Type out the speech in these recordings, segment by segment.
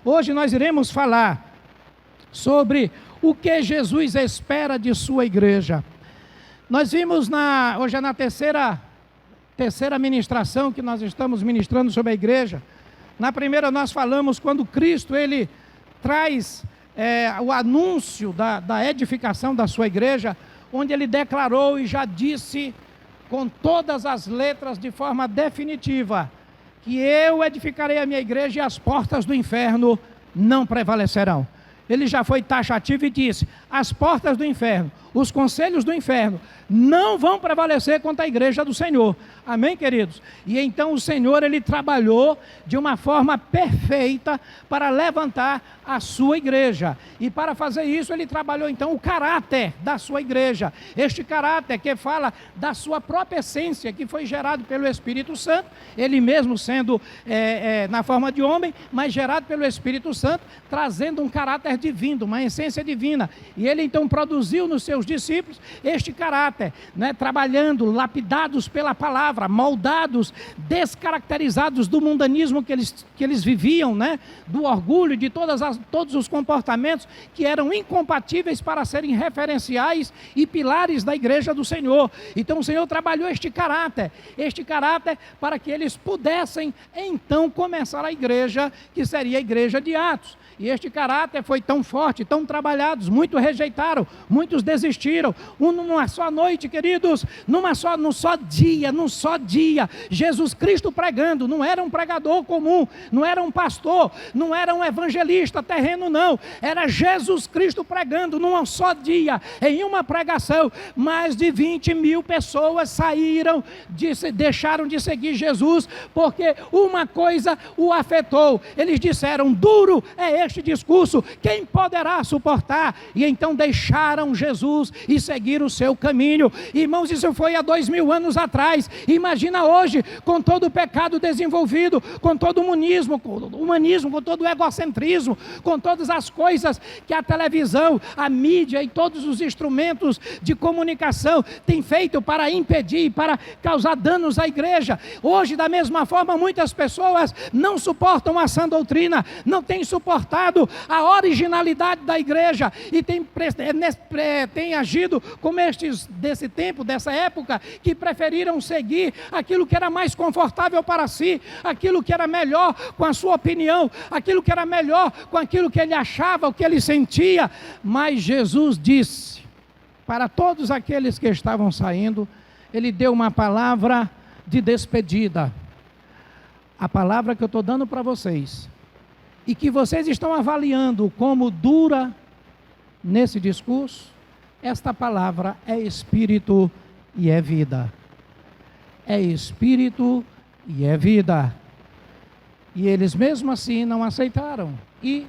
Hoje nós iremos falar sobre o que Jesus espera de sua igreja. Nós vimos hoje é na terceira ministração que nós estamos ministrando sobre a igreja. Na primeira nós falamos quando Cristo ele traz o anúncio da edificação da sua igreja, onde ele declarou e já disse com todas as letras de forma definitiva que eu edificarei a minha igreja e as portas do inferno não prevalecerão. Ele já foi taxativo e disse: as portas do inferno, os conselhos do inferno não vão prevalecer contra a igreja do Senhor. Amém, queridos? E então o Senhor, ele trabalhou de uma forma perfeita para levantar a sua igreja. E para fazer isso, ele trabalhou então o caráter da sua igreja. Este caráter que fala da sua própria essência, que foi gerado pelo Espírito Santo, ele mesmo sendo na forma de homem, mas gerado pelo Espírito Santo, trazendo um caráter divino, uma essência divina. E ele então produziu nos seus discípulos este caráter, né, trabalhando, lapidados pela palavra, moldados, descaracterizados do mundanismo que eles viviam, né, do orgulho, de todos os comportamentos que eram incompatíveis para serem referenciais e pilares da igreja do Senhor. Então o Senhor trabalhou este caráter para que eles pudessem então começar a igreja, que seria a igreja de Atos. E este caráter foi tão forte, tão trabalhado, muitos rejeitaram, muitos desistiram. Numa só noite, queridos, num só dia, Jesus Cristo pregando, não era um pregador comum, não era um pastor, não era um evangelista terreno, não. Era Jesus Cristo pregando num só dia, em uma pregação. Mais de 20 mil pessoas deixaram de seguir Jesus, porque uma coisa o afetou. Eles disseram: duro é este discurso, quem poderá suportar? E então deixaram Jesus e seguiram o seu caminho. Irmãos, isso foi há 2000 anos atrás. Imagina hoje, com todo o pecado desenvolvido, com todo o humanismo, com todo o egocentrismo, com todas as coisas que a televisão, a mídia e todos os instrumentos de comunicação têm feito para impedir, para causar danos à igreja. Hoje, da mesma forma, muitas pessoas não suportam a sã doutrina, não têm suportado a originalidade da igreja e tem agido como estes desse tempo, dessa época, que preferiram seguir aquilo que era mais confortável para si, aquilo que era melhor com a sua opinião, aquilo que era melhor com aquilo que ele achava, o que ele sentia. Mas Jesus disse para todos aqueles que estavam saindo, ele deu uma palavra de despedida. A palavra que eu estou dando para vocês, e que vocês estão avaliando como dura nesse discurso, esta palavra é espírito e é vida. É espírito e é vida. E eles mesmo assim não aceitaram e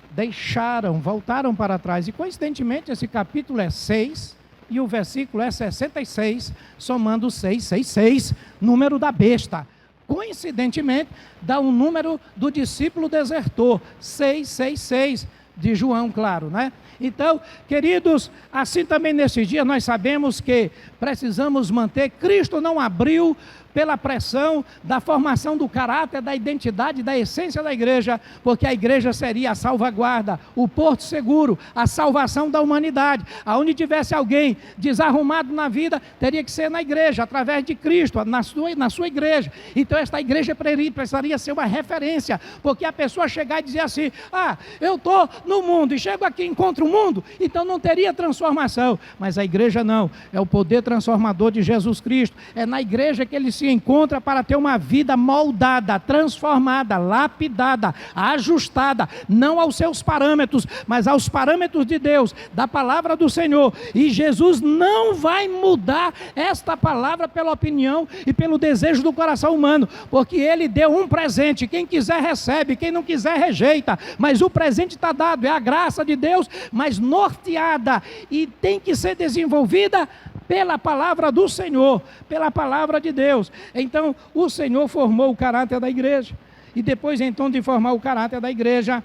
voltaram para trás. E coincidentemente esse capítulo é 6 e o versículo é 66, somando 666, número da besta. Coincidentemente, dá um número do discípulo desertor, 666, de João, claro, né? Então, queridos, assim também nesse dia nós sabemos que precisamos manter. Cristo não abriu pela pressão da formação do caráter, da identidade, da essência da igreja, porque a igreja seria a salvaguarda, o porto seguro, a salvação da humanidade. Aonde tivesse alguém desarrumado na vida, teria que ser na igreja, através de Cristo, na sua igreja. Então esta igreja precisaria ser uma referência, porque a pessoa chegar e dizer assim: eu estou no mundo e chego aqui e encontro o mundo, então não teria transformação. Mas a igreja não, é o poder transformador de Jesus Cristo, é na igreja que ele se encontra para ter uma vida moldada, transformada, lapidada, ajustada, não aos seus parâmetros, mas aos parâmetros de Deus, da palavra do Senhor. E Jesus não vai mudar esta palavra pela opinião e pelo desejo do coração humano, porque ele deu um presente, quem quiser recebe, quem não quiser rejeita, mas o presente está dado, é a graça de Deus, mas norteada, e tem que ser desenvolvida pela palavra do Senhor, pela palavra de Deus. Então o Senhor formou o caráter da igreja, e depois então de formar o caráter da igreja,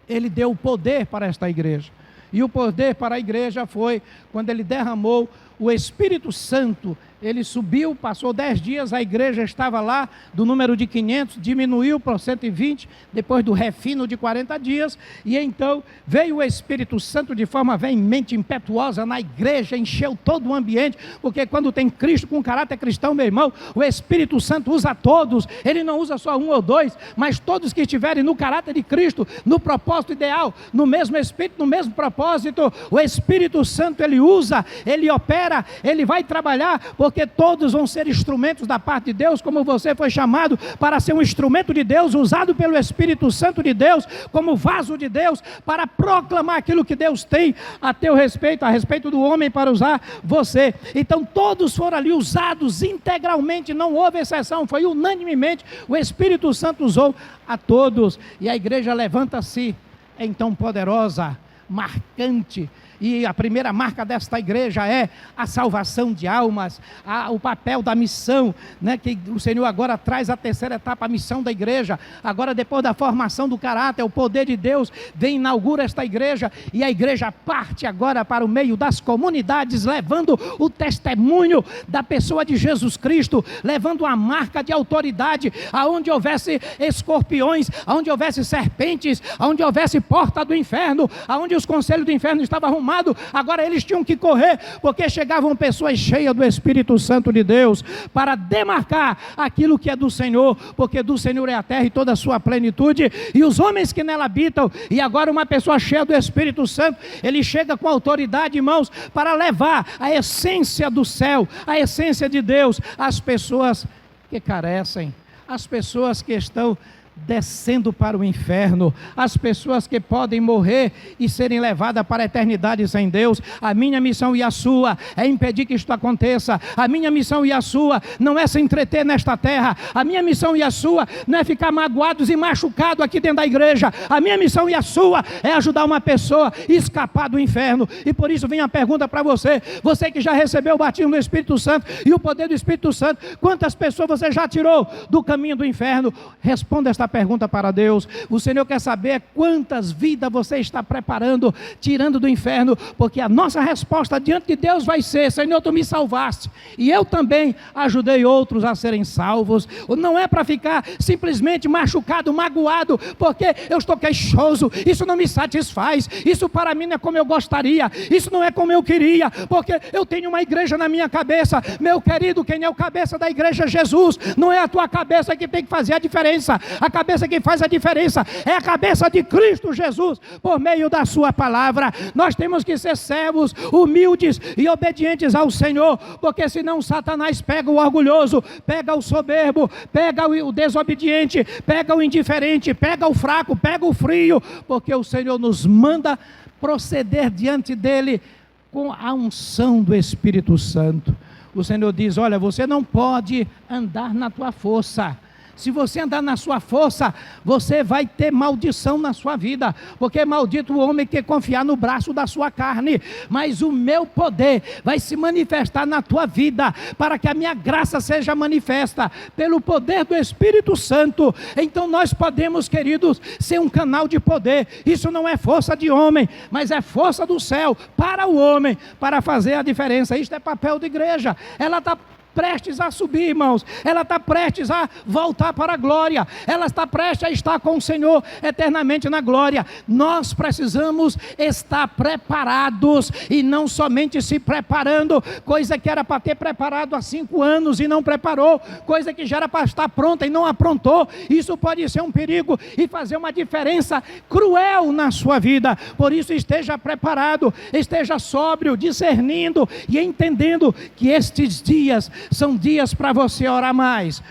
ele deu o poder para esta igreja. E o poder para a igreja foi quando ele derramou o Espírito Santo Ele subiu, passou 10 dias, a igreja estava lá, do número de 500, diminuiu para 120, depois do refino de 40 dias, e então veio o Espírito Santo de forma veemente, impetuosa na igreja, encheu todo o ambiente, porque quando tem Cristo com caráter cristão, meu irmão, o Espírito Santo usa todos, ele não usa só um ou dois, mas todos que estiverem no caráter de Cristo, no propósito ideal, no mesmo Espírito, no mesmo propósito, o Espírito Santo ele usa, ele opera, ele vai trabalhar, porque todos vão ser instrumentos da parte de Deus, como você foi chamado para ser um instrumento de Deus, usado pelo Espírito Santo de Deus, como vaso de Deus, para proclamar aquilo que Deus tem a teu respeito, a respeito do homem, para usar você. Então todos foram ali usados integralmente, não houve exceção, foi unanimemente, o Espírito Santo usou a todos, e a igreja levanta-se então poderosa, marcante, e a primeira marca desta igreja é a salvação de almas, o papel da missão, né, que o Senhor agora traz a terceira etapa, a missão da igreja. Agora, depois da formação do caráter, o poder de Deus vem, inaugura esta igreja, e a igreja parte agora para o meio das comunidades, levando o testemunho da pessoa de Jesus Cristo, levando a marca de autoridade, aonde houvesse escorpiões, aonde houvesse serpentes, aonde houvesse porta do inferno, aonde os conselhos do inferno estavam arrumados, agora eles tinham que correr, porque chegavam pessoas cheias do Espírito Santo de Deus, para demarcar aquilo que é do Senhor, porque do Senhor é a terra e toda a sua plenitude, e os homens que nela habitam. E agora uma pessoa cheia do Espírito Santo, ele chega com autoridade, irmãos, para levar a essência do céu, a essência de Deus, às pessoas que carecem, às pessoas que estão descendo para o inferno, as pessoas que podem morrer e serem levadas para a eternidade sem Deus. A minha missão e a sua é impedir que isto aconteça. A minha missão e a sua não é se entreter nesta terra. A minha missão e a sua não é ficar magoados e machucados aqui dentro da igreja. A minha missão e a sua é ajudar uma pessoa a escapar do inferno. E por isso vem a pergunta para você, você que já recebeu o batismo do Espírito Santo e o poder do Espírito Santo, quantas pessoas você já tirou do caminho do inferno? Responda esta pergunta para Deus. O Senhor quer saber quantas vidas você está preparando, tirando do inferno, porque a nossa resposta diante de Deus vai ser: Senhor, tu me salvaste, e eu também ajudei outros a serem salvos. Não é para ficar simplesmente machucado, magoado, porque eu estou queixoso, isso não me satisfaz, isso para mim não é como eu gostaria, isso não é como eu queria, porque eu tenho uma igreja na minha cabeça. Meu querido, quem é o cabeça da igreja é Jesus, não é a tua cabeça que tem que fazer a diferença. A cabeça que faz a diferença é a cabeça de Cristo Jesus, por meio da sua palavra. Nós temos que ser servos humildes e obedientes ao Senhor, porque senão Satanás pega o orgulhoso, pega o soberbo, pega o desobediente, pega o indiferente, pega o fraco, pega o frio, porque o Senhor nos manda proceder diante dele com a unção do Espírito Santo. O Senhor diz: olha, você não pode andar na tua força. Se você andar na sua força, você vai ter maldição na sua vida, porque é maldito o homem que confiar no braço da sua carne. Mas o meu poder vai se manifestar na tua vida, para que a minha graça seja manifesta pelo poder do Espírito Santo. Então nós podemos, queridos, ser um canal de poder. Isso não é força de homem, mas é força do céu para o homem, para fazer a diferença. Isto é papel da igreja. Ela está prestes a subir, irmãos, ela está prestes a voltar para a glória, ela está prestes a estar com o Senhor eternamente na glória. Nós precisamos estar preparados, e não somente se preparando, coisa que era para ter preparado há 5 anos e não preparou, coisa que já era para estar pronta e não aprontou. Isso pode ser um perigo e fazer uma diferença cruel na sua vida. Por isso, esteja preparado, esteja sóbrio, discernindo e entendendo que estes dias são dias para você orar mais,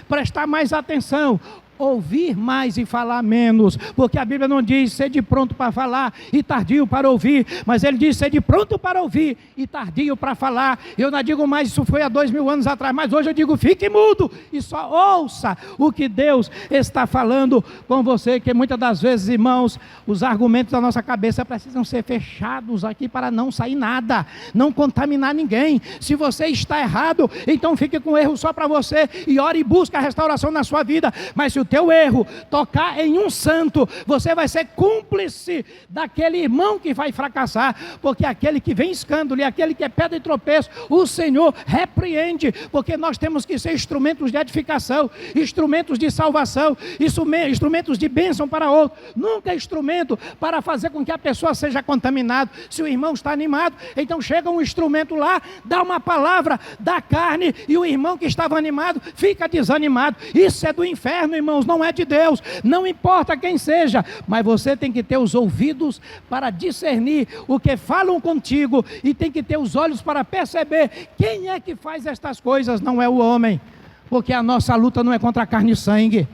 prestar mais atenção, ouvir mais e falar menos, porque a Bíblia não diz sede pronto para falar e tardio para ouvir, mas ele diz sede pronto para ouvir e tardio para falar. Eu não digo mais, isso foi há 2000 anos atrás, mas hoje eu digo, fique mudo e só ouça o que Deus está falando com você, que muitas das vezes, irmãos, os argumentos da nossa cabeça precisam ser fechados aqui para não sair nada, não contaminar ninguém. Se você está errado, então fique com erro só para você e ore e busque a restauração na sua vida. Mas se o teu erro tocar em um santo, você vai ser cúmplice daquele irmão que vai fracassar, porque aquele que vem escândalo e aquele que é pedra de tropeço, o Senhor repreende, porque nós temos que ser instrumentos de edificação, instrumentos de salvação, instrumentos de bênção para outro, nunca instrumento para fazer com que a pessoa seja contaminada. Se o irmão está animado, então chega um instrumento lá, dá uma palavra da carne, e o irmão que estava animado fica desanimado. Isso é do inferno, irmãos, não é de Deus. Não importa quem seja, mas você tem que ter os ouvidos para discernir o que falam contigo, e tem que ter os olhos para perceber quem é que faz estas coisas. Não é o homem, porque a nossa luta não é contra carne e sangue.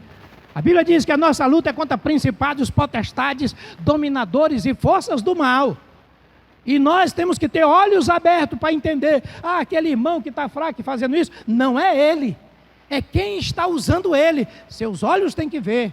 A Bíblia diz que a nossa luta é contra principados, potestades, dominadores e forças do mal. E nós temos que ter olhos abertos para entender, aquele irmão que está fraco e fazendo isso, não é ele, é quem está usando ele. Seus olhos têm que ver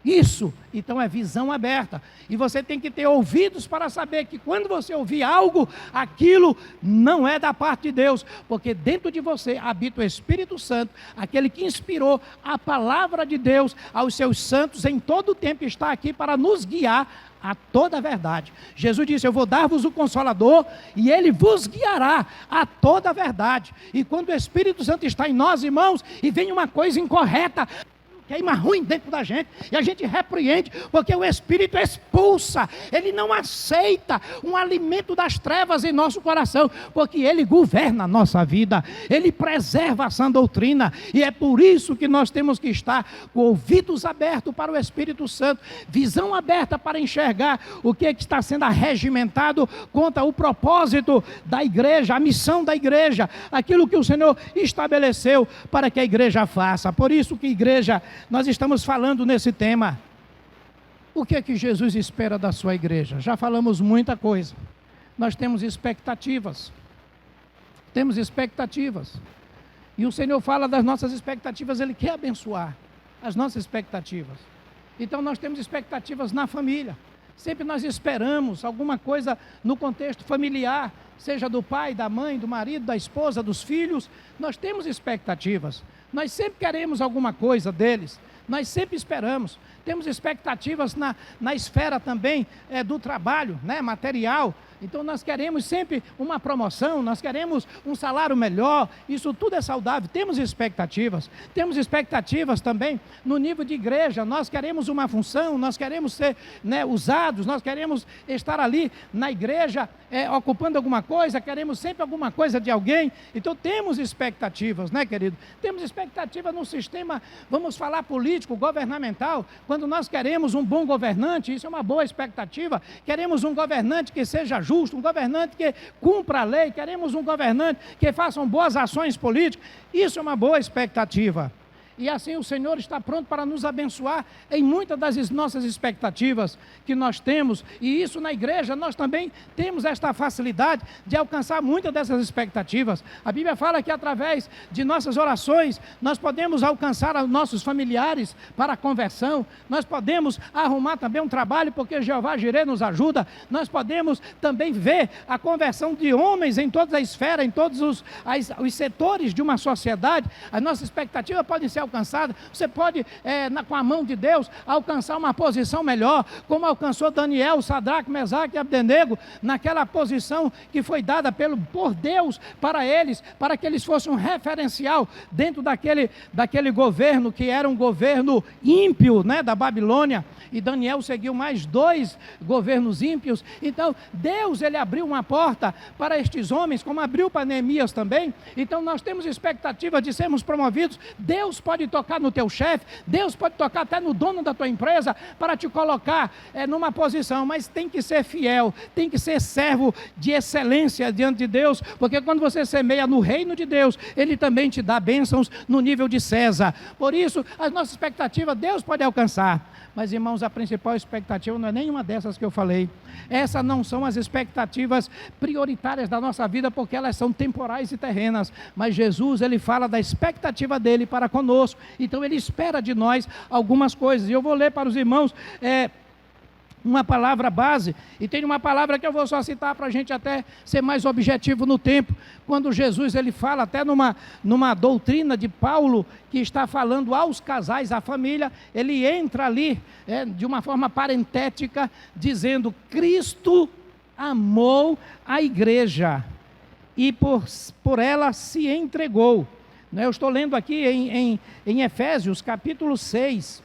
isso, então é visão aberta. E você tem que ter ouvidos para saber que quando você ouvir algo, aquilo não é da parte de Deus, porque dentro de você habita o Espírito Santo, aquele que inspirou a palavra de Deus aos seus santos em todo o tempo, está aqui para nos guiar a toda a verdade. Jesus disse: eu vou dar-vos o Consolador, e Ele vos guiará a toda a verdade. E quando o Espírito Santo está em nós, irmãos, e vem uma coisa incorreta, queima ruim dentro da gente, e a gente repreende, porque o Espírito expulsa, ele não aceita um alimento das trevas em nosso coração, porque ele governa a nossa vida, ele preserva a sã doutrina, e é por isso que nós temos que estar com ouvidos abertos para o Espírito Santo, visão aberta para enxergar o que está sendo arregimentado contra o propósito da igreja, a missão da igreja, aquilo que o Senhor estabeleceu para que a igreja faça. Por isso que igreja, nós estamos falando nesse tema. O que é que Jesus espera da sua igreja? Já falamos muita coisa. Nós temos expectativas. Temos expectativas. E o Senhor fala das nossas expectativas, Ele quer abençoar as nossas expectativas. Então nós temos expectativas na família. Sempre nós esperamos alguma coisa no contexto familiar, seja do pai, da mãe, do marido, da esposa, dos filhos. Nós temos expectativas. Nós sempre queremos alguma coisa deles, nós sempre esperamos. Temos expectativas na esfera também do trabalho, material. Então nós queremos sempre uma promoção, nós queremos um salário melhor, isso tudo é saudável. Temos expectativas também no nível de igreja. Nós queremos uma função, nós queremos ser usados, nós queremos estar ali na igreja ocupando alguma coisa, queremos sempre alguma coisa de alguém. Então temos expectativas, querido? Temos expectativas no sistema, vamos falar político, governamental, quando nós queremos um bom governante, isso é uma boa expectativa. Queremos um governante que seja justo, um governante que cumpra a lei, queremos um governante que faça boas ações políticas, isso é uma boa expectativa. E assim o Senhor está pronto para nos abençoar em muitas das nossas expectativas que nós temos, e isso na igreja nós também temos esta facilidade de alcançar muitas dessas expectativas. A Bíblia fala que através de nossas orações nós podemos alcançar os nossos familiares para a conversão, nós podemos arrumar também um trabalho, porque Jeová Jireh nos ajuda, nós podemos também ver a conversão de homens em toda a esfera, em todos os setores de uma sociedade. As nossas expectativas podem ser alcançada. Você pode, com a mão de Deus, alcançar uma posição melhor, como alcançou Daniel, Sadraque, Mesaque e Abdenego, naquela posição que foi dada por Deus para eles, para que eles fossem um referencial dentro daquele governo, que era um governo ímpio, da Babilônia, e Daniel seguiu mais 2 governos ímpios. Então Deus, Ele abriu uma porta para estes homens, como abriu para Neemias também. Então nós temos expectativa de sermos promovidos. Deus pode tocar no teu chefe, Deus pode tocar até no dono da tua empresa, para te colocar numa posição, mas tem que ser fiel, tem que ser servo de excelência diante de Deus, porque quando você semeia no reino de Deus, Ele também te dá bênçãos no nível de César. Por isso, as nossas expectativas, Deus pode alcançar. Mas, irmãos, a principal expectativa não é nenhuma dessas que eu falei. Essas não são as expectativas prioritárias da nossa vida, porque elas são temporais e terrenas. Mas Jesus, Ele fala da expectativa dEle para conosco. Então, Ele espera de nós algumas coisas. E eu vou ler para os irmãos uma palavra base, e tem uma palavra que eu vou só citar para a gente até ser mais objetivo no tempo, quando Jesus ele fala até numa doutrina de Paulo, que está falando aos casais, à família, ele entra ali de uma forma parentética, dizendo: Cristo amou a igreja, e por ela se entregou. Eu estou lendo aqui em Efésios, capítulo 6,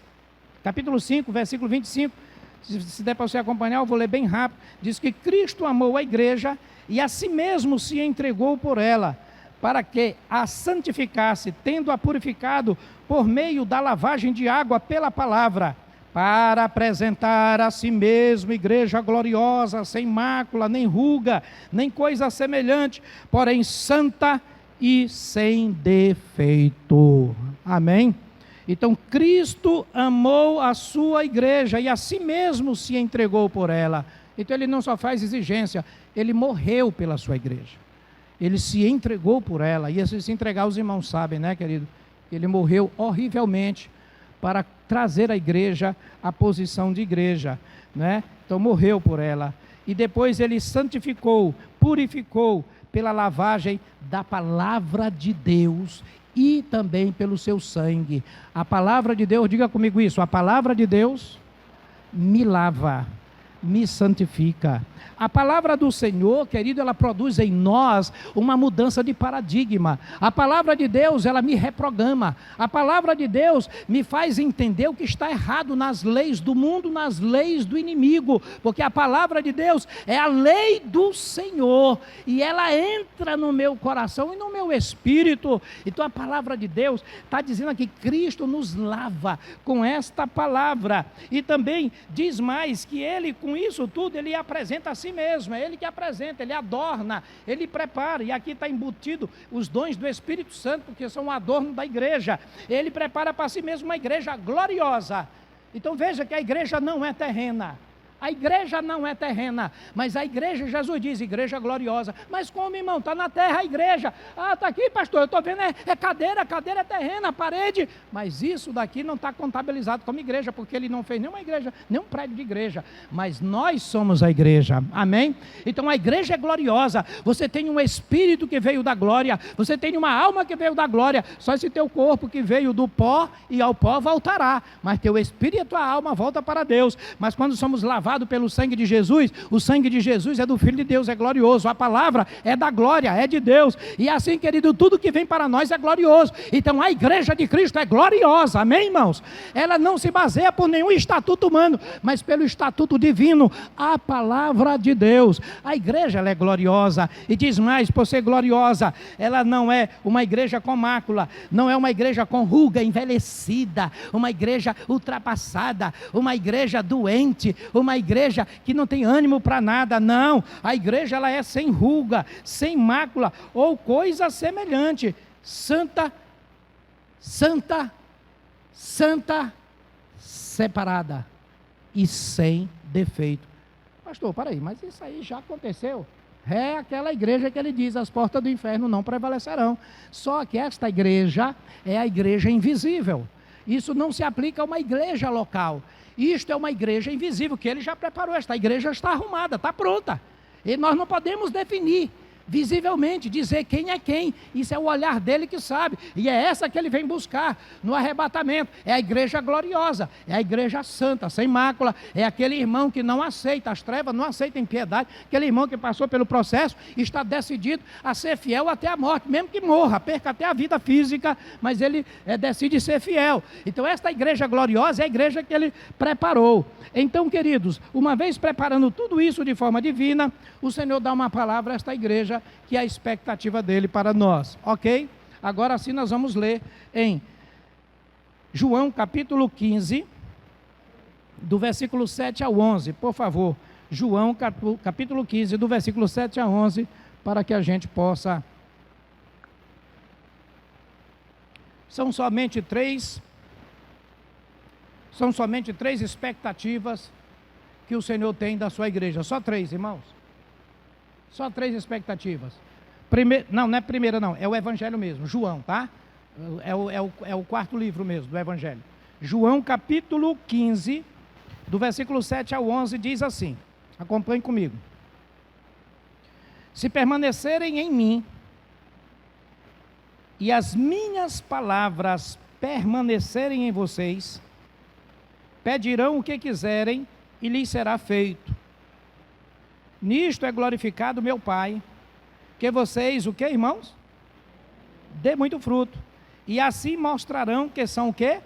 capítulo 5, versículo 25, se der para você acompanhar, eu vou ler bem rápido. Diz que Cristo amou a igreja e a si mesmo se entregou por ela, para que a santificasse, tendo-a purificado por meio da lavagem de água pela palavra, para apresentar a si mesmo igreja gloriosa, sem mácula, nem ruga, nem coisa semelhante, porém santa e sem defeito. Amém? Então Cristo amou a sua igreja e a si mesmo se entregou por ela. Então ele não só faz exigência, ele morreu pela sua igreja. Ele se entregou por ela. E se entregar, os irmãos sabem, né, querido? Ele morreu horrivelmente para trazer a igreja à posição de igreja, né? Então morreu por ela. E depois ele santificou, purificou pela lavagem da palavra de Deus e também pelo seu sangue. A palavra de Deus, diga comigo isso, a palavra de Deus me lava, me santifica. A palavra do Senhor, querido, ela produz em nós uma mudança de paradigma. A palavra de Deus, ela me reprograma. A palavra de Deus me faz entender o que está errado nas leis do mundo, nas leis do inimigo, porque a palavra de Deus é a lei do Senhor, e ela entra no meu coração e no meu espírito. Então a palavra de Deus está dizendo aqui, Cristo nos lava com esta palavra, e também diz mais, que ele com isso tudo, ele apresenta a si mesmo, é ele que apresenta, ele adorna, ele prepara, e aqui está embutido os dons do Espírito Santo, porque são o adorno da igreja. Ele prepara para si mesmo uma igreja gloriosa. Então veja que a igreja não é terrena. A igreja não é terrena, mas a igreja, Jesus diz, igreja gloriosa. Mas como, irmão? Está na terra a igreja. Ah, está aqui, pastor, eu estou vendo, é cadeira, a cadeira é terrena, a parede. Mas isso daqui não está contabilizado como igreja, porque ele não fez nenhuma igreja, nenhum prédio de igreja. Mas nós somos a igreja, amém? Então a igreja é gloriosa. Você tem um espírito que veio da glória, você tem uma alma que veio da glória. Só esse teu corpo que veio do pó, e ao pó voltará. Mas teu espírito e a tua alma volta para Deus. Mas quando somos lavados pelo sangue de Jesus, o sangue de Jesus é do Filho de Deus, é glorioso, a palavra é da glória, é de Deus, e assim, querido, tudo que vem para nós é glorioso. Então a igreja de Cristo é gloriosa, amém, irmãos? Ela não se baseia por nenhum estatuto humano, mas pelo estatuto divino, a palavra de Deus. A igreja, ela é gloriosa, e diz mais, por ser gloriosa, ela não é uma igreja com mácula, não é uma igreja com ruga, envelhecida, uma igreja ultrapassada, uma igreja doente, uma igreja que não tem ânimo para nada. Não, a igreja ela é sem ruga, sem mácula ou coisa semelhante, santa, santa, santa, separada e sem defeito. Pastor, peraí, mas isso aí já aconteceu. É aquela igreja que ele diz, as portas do inferno não prevalecerão. Só que esta igreja é a igreja invisível. Isso não se aplica a uma igreja local. Isto é uma igreja invisível, que ele já preparou. Esta igreja está arrumada, está pronta. E nós não podemos definir visivelmente, dizer quem é quem. Isso é o olhar dele que sabe. E é essa que ele vem buscar no arrebatamento. É a igreja gloriosa, é a igreja santa, sem mácula. É aquele irmão que não aceita as trevas, não aceita a impiedade. Aquele irmão que passou pelo processo e está decidido a ser fiel até a morte, mesmo que morra, perca até a vida física, mas ele decide ser fiel. Então esta igreja gloriosa é a igreja que ele preparou. Então, queridos, uma vez preparando tudo isso de forma divina, o Senhor dá uma palavra a esta igreja, que é a expectativa dele para nós, ok? Agora sim nós vamos ler em João capítulo 15, do versículo 7 ao 11, por favor. João capítulo 15, do versículo 7 a 11, para que a gente possa... São somente três expectativas que o Senhor tem da sua igreja. Só três, irmãos. Só três expectativas. Não é primeira não, é o Evangelho mesmo, João, tá? É o quarto livro mesmo do Evangelho. João capítulo 15, do versículo 7 ao 11, diz assim, acompanhe comigo. Se permanecerem em mim, e as minhas palavras permanecerem em vocês, pedirão o que quiserem, e lhes será feito. Nisto é glorificado meu Pai, que vocês, o que, irmãos? Dê muito fruto, e assim mostrarão que são o quê?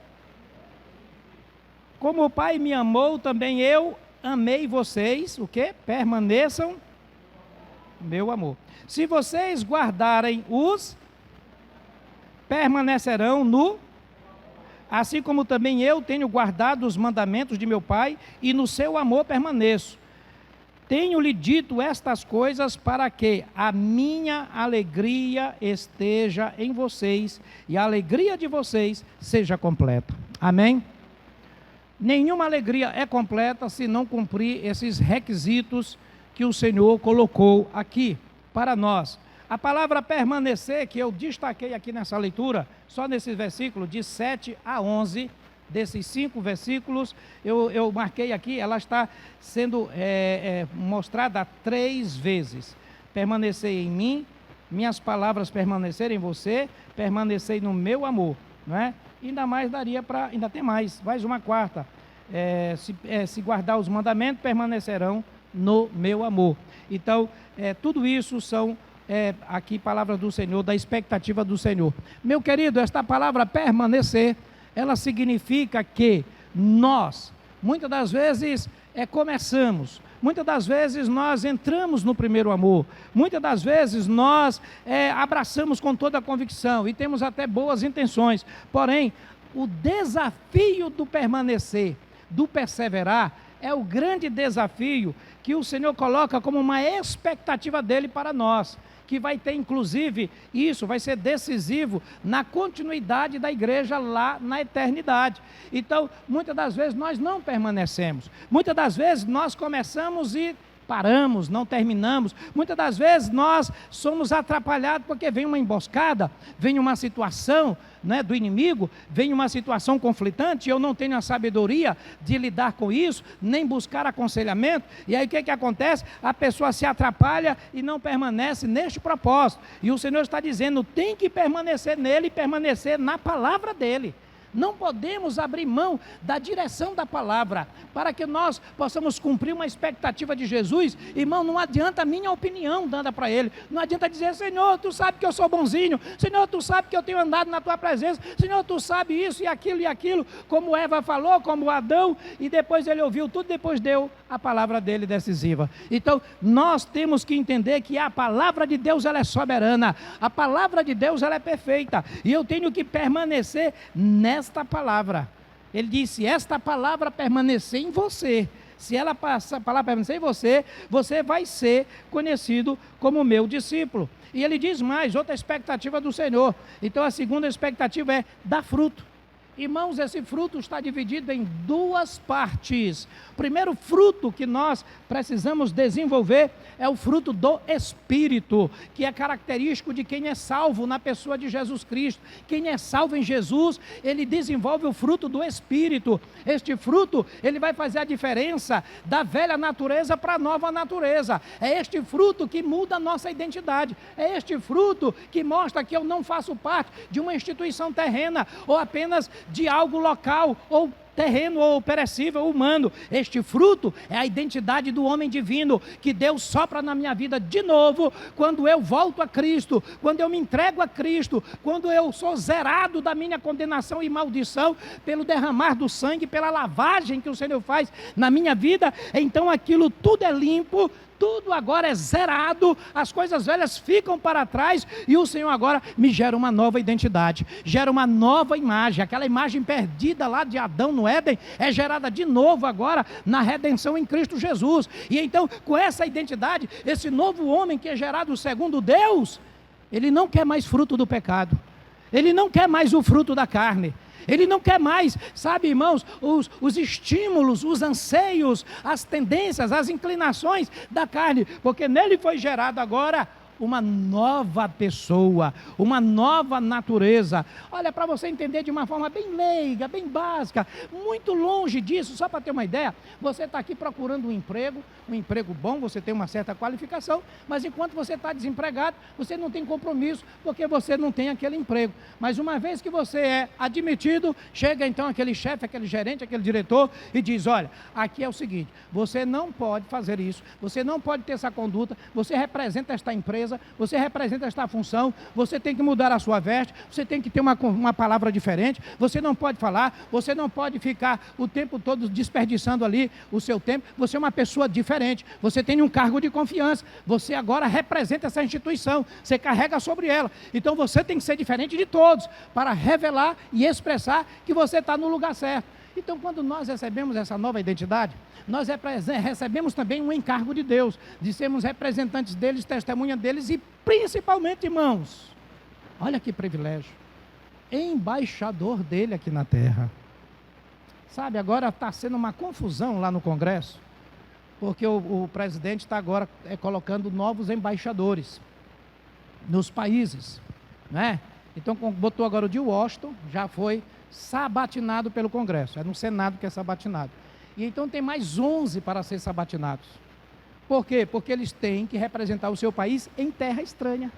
Como o Pai me amou, também eu amei vocês, o quê? Permaneçam meu amor. Se vocês guardarem permanecerão no, assim como também eu tenho guardado os mandamentos de meu Pai, e no seu amor permaneço. Tenho-lhe dito estas coisas para que a minha alegria esteja em vocês, e a alegria de vocês seja completa. Amém? Nenhuma alegria é completa se não cumprir esses requisitos que o Senhor colocou aqui para nós. A palavra permanecer, que eu destaquei aqui nessa leitura, só nesse versículo de 7 a 11, desses 5 versículos, eu marquei aqui, ela está sendo mostrada 3 vezes. Permanecer em mim, minhas palavras permanecerem em você, permanecer no meu amor, não é? Ainda mais daria para, ainda tem mais uma quarta. Se guardar os mandamentos, permanecerão no meu amor. Então, tudo isso são aqui palavras do Senhor, da expectativa do Senhor. Meu querido, esta palavra permanecer, ela significa que nós, muitas das vezes, começamos, muitas das vezes nós entramos no primeiro amor, muitas das vezes nós abraçamos com toda a convicção e temos até boas intenções, porém, o desafio do permanecer, do perseverar, é o grande desafio que o Senhor coloca como uma expectativa dele para nós, que vai ter inclusive, isso vai ser decisivo na continuidade da igreja lá na eternidade. Então, muitas das vezes nós não permanecemos, muitas das vezes nós começamos e paramos, não terminamos, muitas das vezes nós somos atrapalhados porque vem uma emboscada, vem uma situação do inimigo, vem uma situação conflitante, eu não tenho a sabedoria de lidar com isso, nem buscar aconselhamento, e aí o que acontece? A pessoa se atrapalha e não permanece neste propósito, e o Senhor está dizendo, tem que permanecer nele e permanecer na palavra dele. Não podemos abrir mão da direção da palavra, para que nós possamos cumprir uma expectativa de Jesus. Irmão, não adianta a minha opinião dada para ele, não adianta dizer, Senhor, tu sabe que eu sou bonzinho, Senhor, tu sabe que eu tenho andado na tua presença, Senhor, tu sabe isso e aquilo, como Eva falou, como Adão, e depois ele ouviu tudo, depois deu a palavra dele decisiva. Então, nós temos que entender que a palavra de Deus, ela é soberana, a palavra de Deus, ela é perfeita, e eu tenho que permanecer nesta palavra. Ele disse, esta palavra permanecer em você, se essa palavra permanecer em você, você vai ser conhecido como meu discípulo. E ele diz mais, outra expectativa do Senhor. Então a segunda expectativa é dar fruto. Irmãos, esse fruto está dividido em 2 partes. O primeiro fruto que nós precisamos desenvolver é o fruto do Espírito, que é característico de quem é salvo na pessoa de Jesus Cristo. Quem é salvo em Jesus, ele desenvolve o fruto do Espírito. Este fruto, ele vai fazer a diferença da velha natureza para a nova natureza. É este fruto que muda a nossa identidade. É este fruto que mostra que eu não faço parte de uma instituição terrena, ou apenas de algo local, ou terreno, ou perecível, ou humano. Este fruto é a identidade do homem divino, que Deus sopra na minha vida de novo, quando eu volto a Cristo, quando eu me entrego a Cristo, quando eu sou zerado da minha condenação e maldição, pelo derramar do sangue, pela lavagem que o Senhor faz na minha vida, então aquilo tudo é limpo, tudo agora é zerado, as coisas velhas ficam para trás, e o Senhor agora me gera uma nova identidade, gera uma nova imagem, aquela imagem perdida lá de Adão no Éden, é gerada de novo agora na redenção em Cristo Jesus. E então, com essa identidade, esse novo homem que é gerado segundo Deus, ele não quer mais fruto do pecado, ele não quer mais o fruto da carne, ele não quer mais, sabe, irmãos, os estímulos, os anseios, as tendências, as inclinações da carne, porque nele foi gerado agora uma nova pessoa, uma nova natureza. Olha, para você entender de uma forma bem leiga, bem básica, muito longe disso, só para ter uma ideia, você está aqui procurando um emprego bom, você tem uma certa qualificação, mas enquanto você está desempregado, você não tem compromisso, porque você não tem aquele emprego. Mas uma vez que você é admitido, chega então aquele chefe, aquele gerente, aquele diretor e diz: olha, aqui é o seguinte, você não pode fazer isso, você não pode ter essa conduta, você representa esta empresa, você representa esta função, você tem que mudar a sua veste, você tem que ter uma palavra diferente, você não pode falar, você não pode ficar o tempo todo desperdiçando ali o seu tempo, você é uma pessoa diferente, você tem um cargo de confiança, você agora representa essa instituição, você carrega sobre ela, então você tem que ser diferente de todos, para revelar e expressar que você está no lugar certo. Então, quando nós recebemos essa nova identidade, nós recebemos também um encargo de Deus, de sermos representantes deles, testemunha deles e principalmente, irmãos, olha que privilégio, embaixador dele aqui na terra. Sabe, agora está sendo uma confusão lá no Congresso, porque o presidente está agora colocando novos embaixadores nos países, né? Então, botou agora o de Washington, já foi sabatinado pelo Congresso, é no Senado que é sabatinado. E então tem mais 11 para ser sabatinados. Por quê? Porque eles têm que representar o seu país em terra estranha.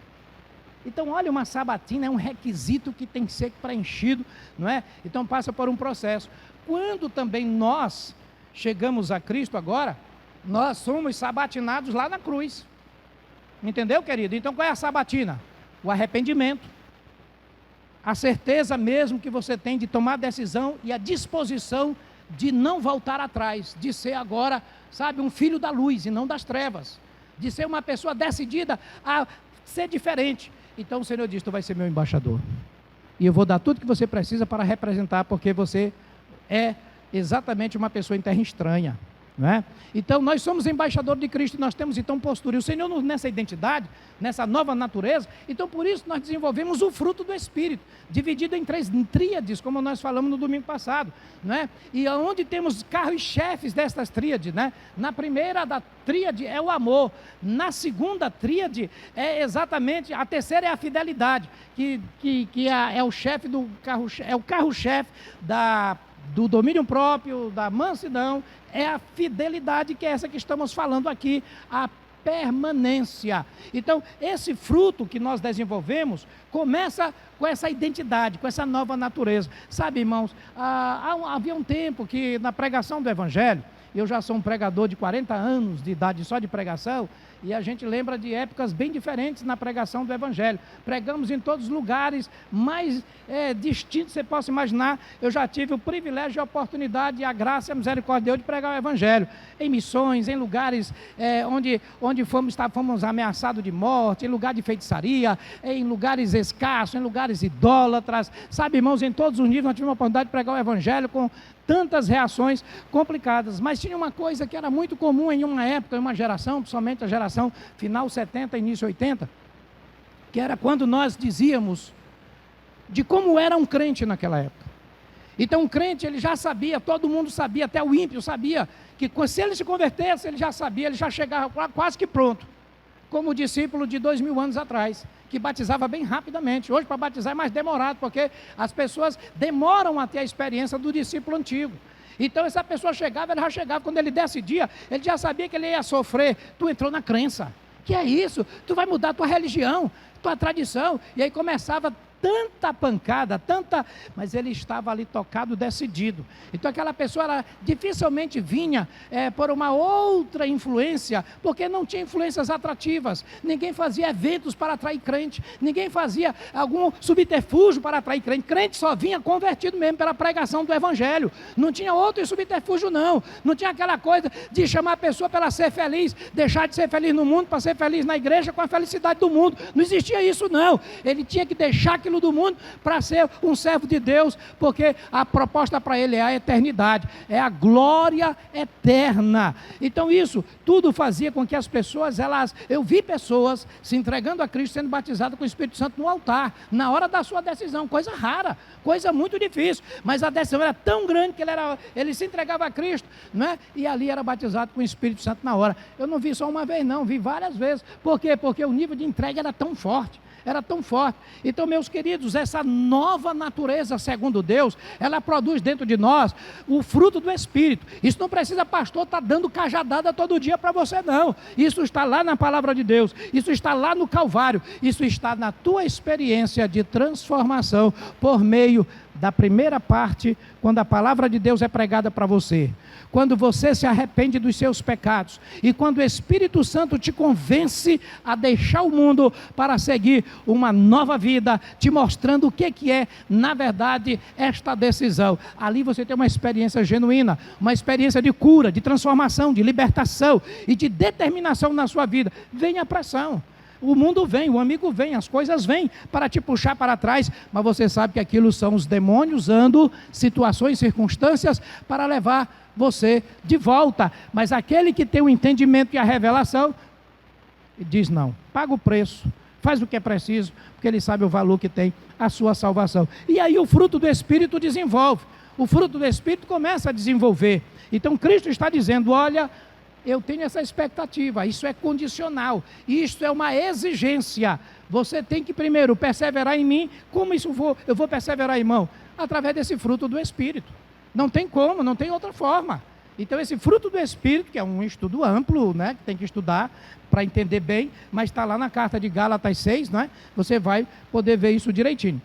Então, olha, uma sabatina é um requisito que tem que ser preenchido, não é? Então passa por um processo. Quando também nós chegamos a Cristo agora, nós somos sabatinados lá na cruz. Entendeu, querido? Então qual é a sabatina? O arrependimento. A certeza mesmo que você tem de tomar decisão e a disposição de não voltar atrás, de ser agora, sabe, um filho da luz e não das trevas, de ser uma pessoa decidida a ser diferente. Então o Senhor diz: tu vai ser meu embaixador, e eu vou dar tudo que você precisa para representar, porque você é exatamente uma pessoa em terra estranha, não é? Então nós somos embaixadores de Cristo, e nós temos então postura, e o Senhor nessa identidade, nessa nova natureza, então por isso nós desenvolvemos o fruto do Espírito, dividido em tríades, como nós falamos no domingo passado, não é? E onde temos carros-chefes destas tríades, né? Na primeira da tríade é o amor, na segunda tríade é exatamente, a terceira é a fidelidade, que é o chefe do carro, é o carro-chefe do domínio próprio, da mansidão, é a fidelidade, que é essa que estamos falando aqui, a permanência. Então, esse fruto que nós desenvolvemos começa com essa identidade, com essa nova natureza. Sabe, irmãos, havia um tempo que na pregação do Evangelho, eu já sou um pregador de 40 anos de idade só de pregação, e a gente lembra de épocas bem diferentes na pregação do Evangelho. Pregamos em todos os lugares mais distintos que você possa imaginar. Eu já tive o privilégio, a oportunidade, a graça e a misericórdia de Deus de pregar o Evangelho. Em missões, em lugares onde fomos ameaçados de morte, em lugar de feitiçaria, em lugares escassos, em lugares idólatras. Sabe, irmãos, em todos os níveis nós tivemos a oportunidade de pregar o Evangelho com tantas reações complicadas, mas tinha uma coisa que era muito comum em uma época, em uma geração, principalmente a geração final 70, início 80, que era quando nós dizíamos de como era um crente naquela época. Então um crente, ele já sabia, todo mundo sabia, até o ímpio sabia, que se ele se convertesse, ele já sabia, ele já chegava quase que pronto, como o discípulo de 2000 anos atrás, que batizava bem rapidamente. Hoje para batizar é mais demorado, porque as pessoas demoram a ter a experiência do discípulo antigo. Então essa pessoa chegava, ele já chegava, quando ele decidia, ele já sabia que ele ia sofrer. Tu entrou na crença, que é isso? Tu vai mudar tua religião, tua tradição. E aí começava tanta pancada, mas ele estava ali tocado, decidido. Então aquela pessoa dificilmente vinha por uma outra influência, porque não tinha influências atrativas. Ninguém fazia eventos para atrair crente, ninguém fazia algum subterfúgio para atrair crente. Crente só vinha convertido mesmo pela pregação do Evangelho. Não tinha outro subterfúgio, não. Não tinha aquela coisa de chamar a pessoa para ela ser feliz, deixar de ser feliz no mundo para ser feliz na igreja com a felicidade do mundo. Não existia isso, não. Ele tinha que deixar aquilo aquilo do mundo para ser um servo de Deus, porque a proposta para ele é a eternidade, é a glória eterna. Então isso tudo fazia com que as pessoas, eu vi pessoas se entregando a Cristo, sendo batizadas com o Espírito Santo no altar, na hora da sua decisão, coisa rara, coisa muito difícil, mas a decisão era tão grande que ele se entregava a Cristo, não é? E ali era batizado com o Espírito Santo na hora. Eu não vi só uma vez não, vi várias vezes. Por quê? Porque o nível de entrega era tão forte. Então, meus queridos, essa nova natureza, segundo Deus, ela produz dentro de nós o fruto do Espírito. Isso não precisa pastor estar dando cajadada todo dia para você, não. Isso está lá na palavra de Deus, isso está lá no Calvário, isso está na tua experiência de transformação por meio da primeira parte, quando a palavra de Deus é pregada para você, quando você se arrepende dos seus pecados e quando o Espírito Santo te convence a deixar o mundo para seguir uma nova vida, te mostrando o que é, na verdade, esta decisão. Ali você tem uma experiência genuína, uma experiência de cura, de transformação, de libertação e de determinação na sua vida. Vem a pressão. O mundo vem, o amigo vem, as coisas vêm para te puxar para trás, mas você sabe que aquilo são os demônios usando situações, circunstâncias para levar você de volta. Mas aquele que tem o entendimento e a revelação, diz não, paga o preço, faz o que é preciso, porque ele sabe o valor que tem a sua salvação. E aí o fruto do Espírito desenvolve, o fruto do Espírito começa a desenvolver. Então Cristo está dizendo, olha, eu tenho essa expectativa, isso é condicional, isso é uma exigência. Você tem que primeiro perseverar em mim. Como eu vou perseverar, irmão? Através desse fruto do Espírito. Não tem como, não tem outra forma. Então esse fruto do Espírito, que é um estudo amplo, né, que tem que estudar para entender bem, mas está lá na carta de Gálatas 6, né, você vai poder ver isso direitinho.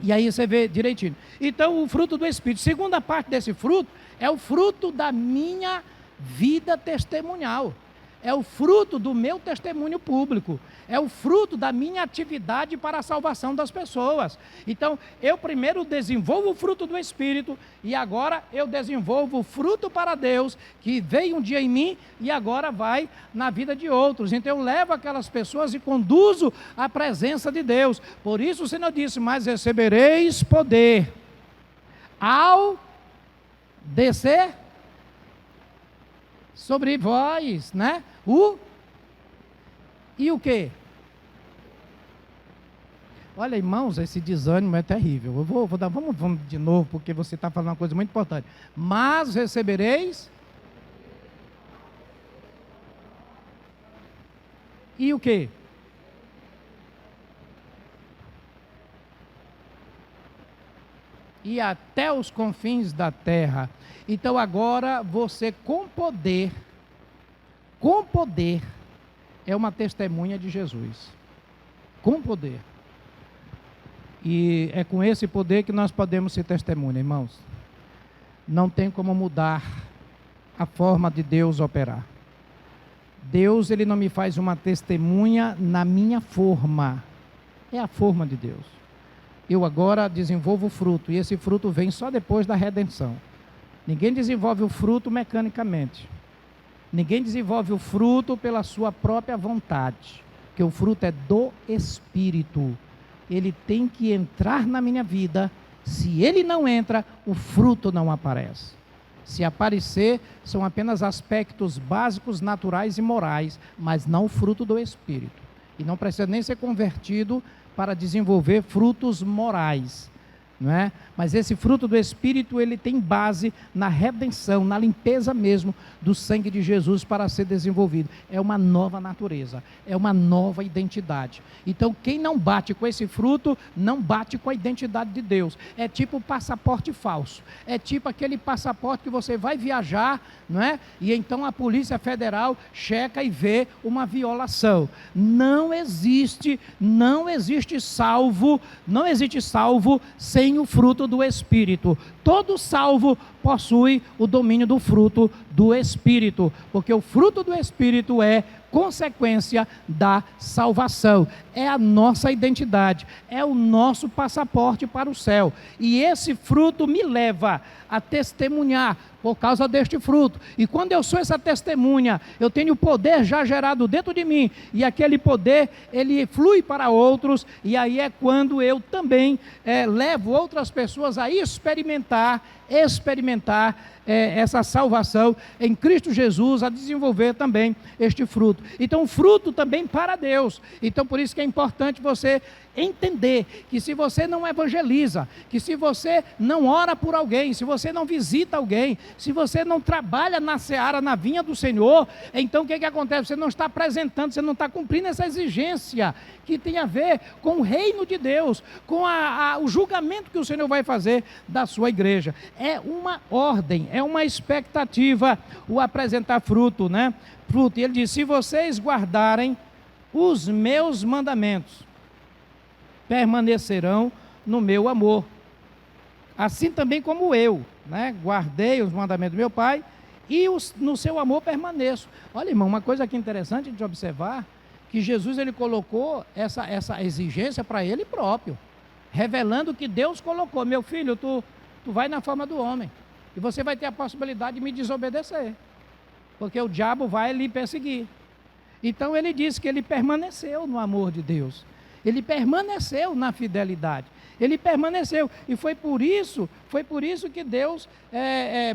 E aí você vê direitinho. Então o fruto do Espírito, segunda parte desse fruto, é o fruto da minha vida testemunhal, é o fruto do meu testemunho público, é o fruto da minha atividade para a salvação das pessoas. Então, eu primeiro desenvolvo o fruto do Espírito e agora eu desenvolvo o fruto para Deus, que veio um dia em mim e agora vai na vida de outros. Então, eu levo aquelas pessoas e conduzo à presença de Deus. Por isso o Senhor disse, mas recebereis poder ao descer sobre vós, né? E o quê? Olha, irmãos, esse desânimo é terrível. Vamos de novo, porque você está falando uma coisa muito importante. Mas recebereis. E o quê? E até os confins da terra. Então agora você com poder, é uma testemunha de Jesus. Com poder. E é com esse poder que nós podemos ser testemunha, irmãos. Não tem como mudar a forma de Deus operar. Deus, ele não me faz uma testemunha na minha forma. É a forma de Deus. Eu agora desenvolvo o fruto, e esse fruto vem só depois da redenção. Ninguém desenvolve o fruto mecanicamente. Ninguém desenvolve o fruto pela sua própria vontade, porque o fruto é do Espírito. Ele tem que entrar na minha vida. Se ele não entra, o fruto não aparece. Se aparecer, são apenas aspectos básicos, naturais e morais, mas não o fruto do Espírito. E não precisa nem ser convertido para desenvolver frutos morais, não é? Mas esse fruto do Espírito, ele tem base na redenção, na limpeza mesmo do sangue de Jesus para ser desenvolvido. É uma nova natureza, é uma nova identidade. Então, quem não bate com esse fruto, não bate com a identidade de Deus. É tipo passaporte falso. É tipo aquele passaporte que você vai viajar, não é? E então a Polícia Federal checa e vê uma violação. Não existe salvo sem o fruto do Espírito. Todo salvo possui o domínio do fruto do Espírito, porque o fruto do Espírito é consequência da salvação, é a nossa identidade, é o nosso passaporte para o céu, e esse fruto me leva a testemunhar por causa deste fruto. E quando eu sou essa testemunha, eu tenho poder já gerado dentro de mim, e aquele poder, ele flui para outros, e aí é quando eu também levo outras pessoas a experimentar essa salvação em Cristo Jesus, a desenvolver também este fruto. Então, fruto também para Deus. Então, por isso que é importante você entender que se você não evangeliza, que se você não ora por alguém, se você não visita alguém, se você não trabalha na seara, na vinha do Senhor, então o que acontece? Você não está apresentando, você não está cumprindo essa exigência que tem a ver com o reino de Deus, com o julgamento que o Senhor vai fazer da sua igreja. É uma ordem, é uma expectativa o apresentar fruto, né? Fruto. E ele diz: se vocês guardarem os meus mandamentos, permanecerão no meu amor, assim também como eu, né, guardei os mandamentos do meu Pai, e no seu amor permaneço. Olha, irmão, uma coisa aqui interessante de observar, que Jesus ele colocou essa exigência para ele próprio, revelando que Deus colocou: meu filho, tu vai na forma do homem, e você vai ter a possibilidade de me desobedecer, porque o diabo vai lhe perseguir. Então ele disse que ele permaneceu no amor de Deus, ele permaneceu na fidelidade, ele permaneceu, e foi por isso que Deus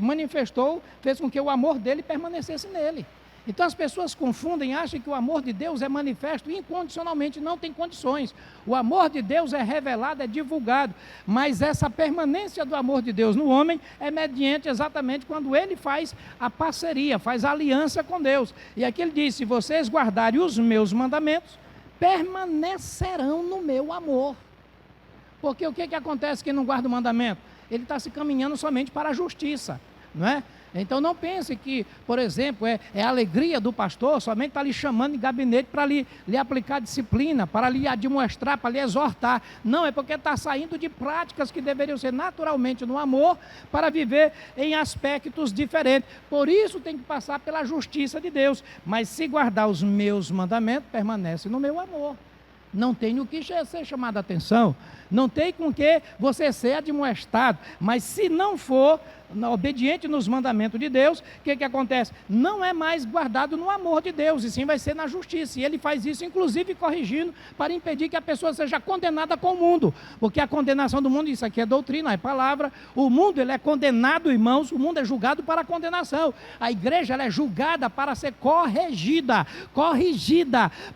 manifestou, fez com que o amor dele permanecesse nele. Então as pessoas confundem, acham que o amor de Deus é manifesto incondicionalmente, não tem condições. O amor de Deus é revelado, é divulgado, mas essa permanência do amor de Deus no homem é mediante exatamente quando ele faz a parceria, faz a aliança com Deus. E aqui ele diz: se vocês guardarem os meus mandamentos, permanecerão no meu amor. Porque o que acontece quem não guarda o mandamento? Ele está se caminhando somente para a justiça, não é? Então não pense que, por exemplo, é a alegria do pastor somente estar lhe chamando em gabinete para lhe aplicar disciplina, para lhe admoestar, para lhe exortar. Não, é porque está saindo de práticas que deveriam ser naturalmente no amor, para viver em aspectos diferentes. Por isso tem que passar pela justiça de Deus. Mas se guardar os meus mandamentos, permanece no meu amor. Não tem o que ser chamado a atenção, não tem com que você ser admoestado, mas se não for obediente nos mandamentos de Deus, o que acontece? Não é mais guardado no amor de Deus, e sim vai ser na justiça. E ele faz isso, inclusive, corrigindo, para impedir que a pessoa seja condenada com o mundo, porque a condenação do mundo, isso aqui é doutrina, é palavra. O mundo, ele é condenado, irmãos, o mundo é julgado para a condenação. A igreja, ela é julgada para ser corrigida,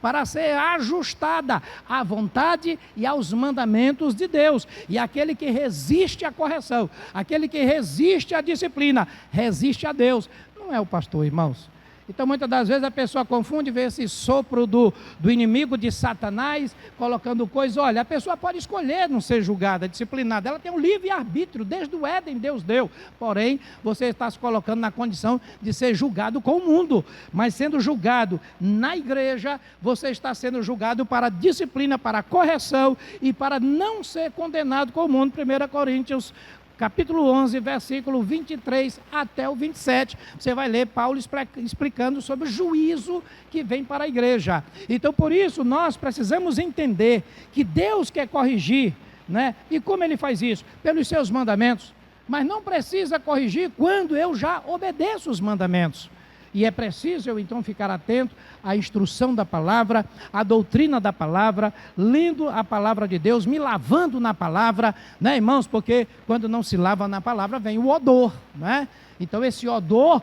para ser ajustada à vontade e aos mandamentos de Deus. E aquele que resiste à correção, aquele que resiste à disciplina, resiste a Deus. Não é o pastor, irmãos. Então muitas das vezes a pessoa confunde, vê esse sopro do inimigo, de Satanás, colocando coisas. Olha, a pessoa pode escolher não ser julgada, disciplinada, ela tem um livre-arbítrio, desde o Éden Deus deu, porém você está se colocando na condição de ser julgado com o mundo, mas sendo julgado na igreja, você está sendo julgado para disciplina, para correção e para não ser condenado com o mundo. 1 Coríntios capítulo 11, versículo 23 até o 27, você vai ler Paulo explicando sobre o juízo que vem para a igreja. Então, por isso, nós precisamos entender que Deus quer corrigir, né? E como Ele faz isso? Pelos seus mandamentos. Mas não precisa corrigir quando eu já obedeço os mandamentos. E é preciso eu então ficar atento à instrução da palavra, à doutrina da palavra, lendo a palavra de Deus, me lavando na palavra, né, irmãos? Porque quando não se lava na palavra vem o odor, né? Então esse odor,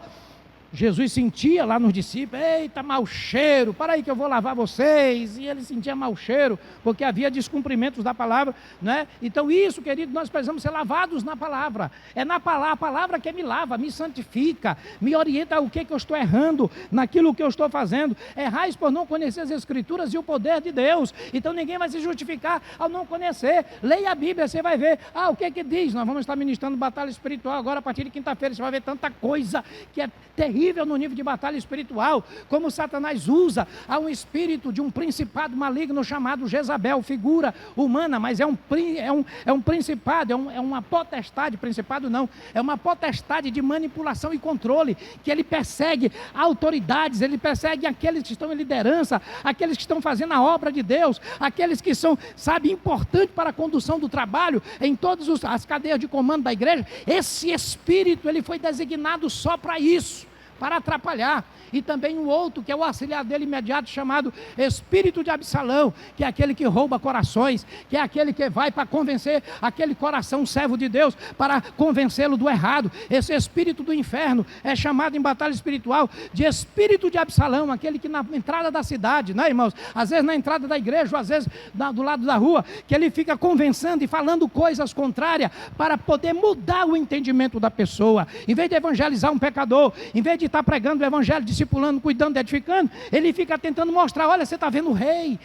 Jesus sentia lá nos discípulos: eita, mau cheiro, para aí que eu vou lavar vocês. E ele sentia mau cheiro, porque havia descumprimentos da palavra, né? Então isso, querido, nós precisamos ser lavados na palavra. É na palavra, a palavra que me lava, me santifica, me orienta o que eu estou errando, naquilo que eu estou fazendo. Errais por não conhecer as Escrituras e o poder de Deus. Então ninguém vai se justificar ao não conhecer. Leia a Bíblia, você vai ver, o que diz? Nós vamos estar ministrando batalha espiritual agora a partir de quinta-feira, você vai ver tanta coisa que é terrível, terrível no nível de batalha espiritual, como Satanás usa a um espírito de um principado maligno chamado Jezabel, figura humana, mas é um principado, é uma potestade, principado não, é uma potestade de manipulação e controle, que ele persegue autoridades, ele persegue aqueles que estão em liderança, aqueles que estão fazendo a obra de Deus, aqueles que são, sabe, importantes para a condução do trabalho, em todas as cadeias de comando da igreja. Esse espírito, ele foi designado só para isso, para atrapalhar. E também o outro, que é o auxiliar dele imediato, chamado espírito de Absalão, que é aquele que rouba corações, que é aquele que vai para convencer aquele coração servo de Deus, para convencê-lo do errado. Esse espírito do inferno é chamado em batalha espiritual de espírito de Absalão, aquele que na entrada da cidade, né, irmãos? Às vezes na entrada da igreja, ou às vezes do lado da rua, que ele fica convencendo e falando coisas contrárias para poder mudar o entendimento da pessoa. Em vez de evangelizar um pecador, em vez de estar pregando o evangelho, discipulando, cuidando, edificando, ele fica tentando mostrar, olha, você está vendo o rei,